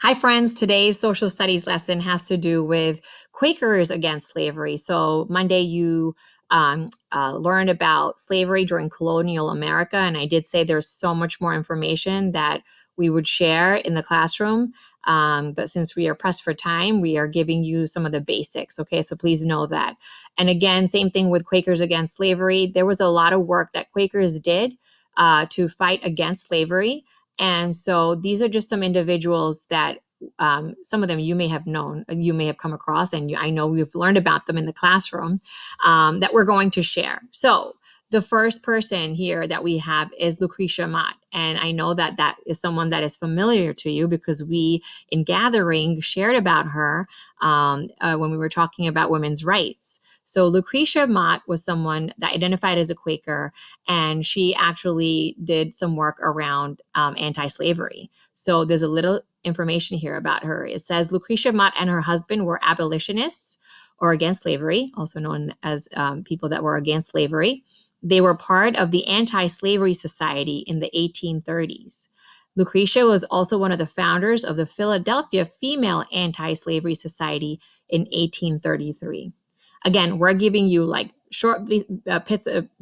Hi, friends. Today's social studies lesson has to do with Quakers against slavery. So, Monday, you learned about slavery during colonial America. And I did say there's so much more information that we would share in the classroom. But since we are pressed for time, we are giving you some of the basics. Okay, so please know that. And again, same thing with Quakers against slavery. There was a lot of work that Quakers did to fight against slavery. And so these are just some individuals that some of them you may have known, you may have come across, and I know we've learned about them in the classroom that we're going to share. So the first person here that we have is Lucretia Mott. And I know that that is someone that is familiar to you because we, in gathering, shared about her when we were talking about women's rights. So Lucretia Mott was someone that identified as a Quaker, and she actually did some work around anti-slavery. So there's a little information here about her. It says Lucretia Mott and her husband were abolitionists or against slavery, also known as people that were against slavery. They were part of the Anti-Slavery Society in the 1830s. Lucretia was also one of the founders of the Philadelphia Female Anti-Slavery Society in 1833. Again, we're giving you like short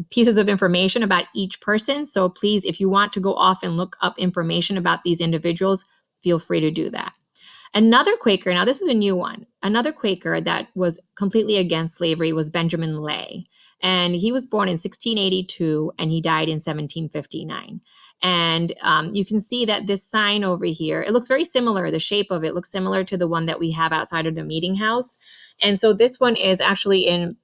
pieces of information about each person. So please, if you want to go off and look up information about these individuals, feel free to do that. Another Quaker, now this is a new one, another Quaker that was completely against slavery was Benjamin Lay. And he was born in 1682 and he died in 1759. And you can see that this sign over here, it looks very similar. The shape of it looks similar to the one that we have outside of the meeting house. And so this one is actually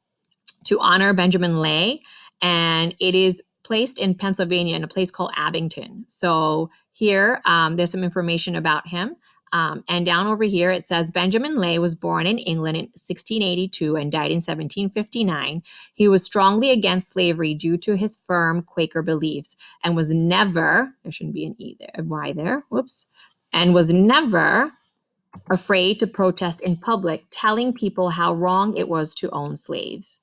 to honor Benjamin Lay, and it is placed in Pennsylvania in a place called Abington. So here, there's some information about him. And down over here, it says Benjamin Lay was born in England in 1682 and died in 1759. He was strongly against slavery due to his firm Quaker beliefs and was never, there shouldn't be an E there, a Y there, whoops, and was never afraid to protest in public, telling people how wrong it was to own slaves.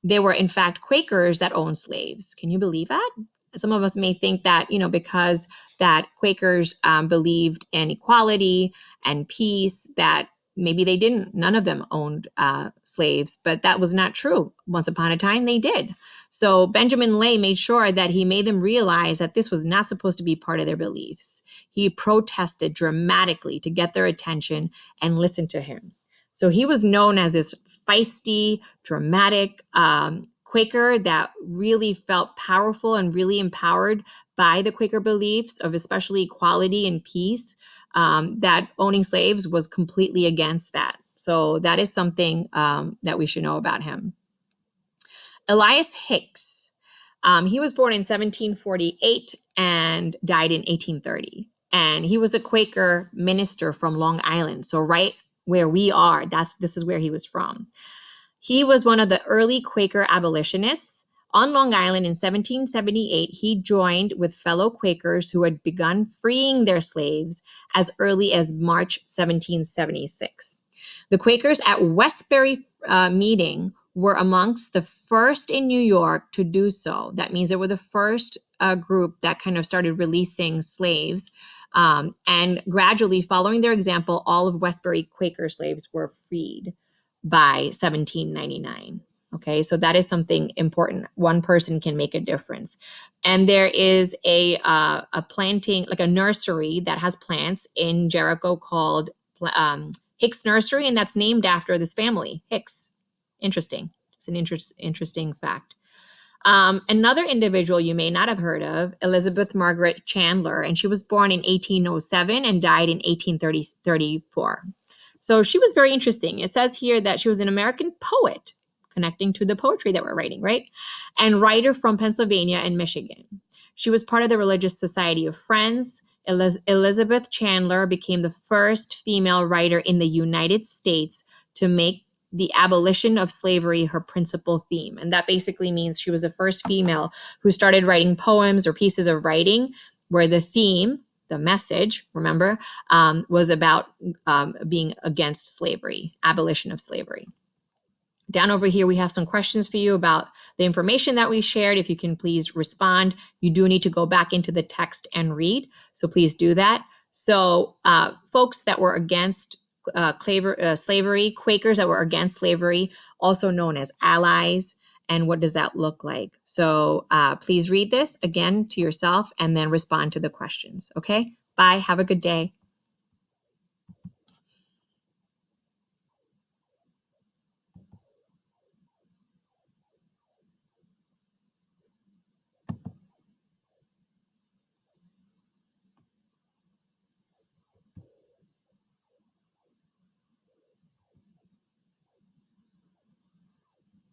There were, in fact, Quakers that owned slaves. Can you believe that? Some of us may think that, because that Quakers believed in equality and peace, that maybe they didn't. None of them owned slaves, but that was not true. Once upon a time, they did. So Benjamin Lay made sure that he made them realize that this was not supposed to be part of their beliefs. He protested dramatically to get their attention and listen to him. So he was known as this feisty, dramatic Quaker that really felt powerful and really empowered by the Quaker beliefs of especially equality and peace, that owning slaves was completely against that. So that is something that we should know about him. Elias Hicks, he was born in 1748 and died in 1830. And he was a Quaker minister from Long Island. So right where we are, this is where he was from. He was one of the early Quaker abolitionists. On Long Island in 1778, he joined with fellow Quakers who had begun freeing their slaves as early as March 1776. The Quakers at Westbury meeting were amongst the first in New York to do so. That means they were the first group that kind of started releasing slaves. And gradually, following their example, all of Westbury Quaker slaves were freed by 1799. Okay, so that is something important. One person can make a difference. And there is a planting, like a nursery that has plants in Jericho called Hicks Nursery, and that's named after this family, Hicks. Interesting. It's an interesting fact. Another individual you may not have heard of, Elizabeth Margaret Chandler, and she was born in 1807 and died in 1834. So she was very interesting. It says here that she was an American poet, connecting to the poetry that we're writing, right? And writer from Pennsylvania and Michigan. She was part of the Religious Society of Friends. Elizabeth Chandler became the first female writer in the United States to make the abolition of slavery her principal theme. And that basically means she was the first female who started writing poems or pieces of writing where the theme, the message, remember, was about being against slavery, abolition of slavery. Down over here, we have some questions for you about the information that we shared. If you can please respond. You do need to go back into the text and read, so please do that. So folks that were against slavery, Quakers that were against slavery, also known as allies. And what does that look like? So please read this again to yourself and then respond to the questions. Okay. Bye. Have a good day.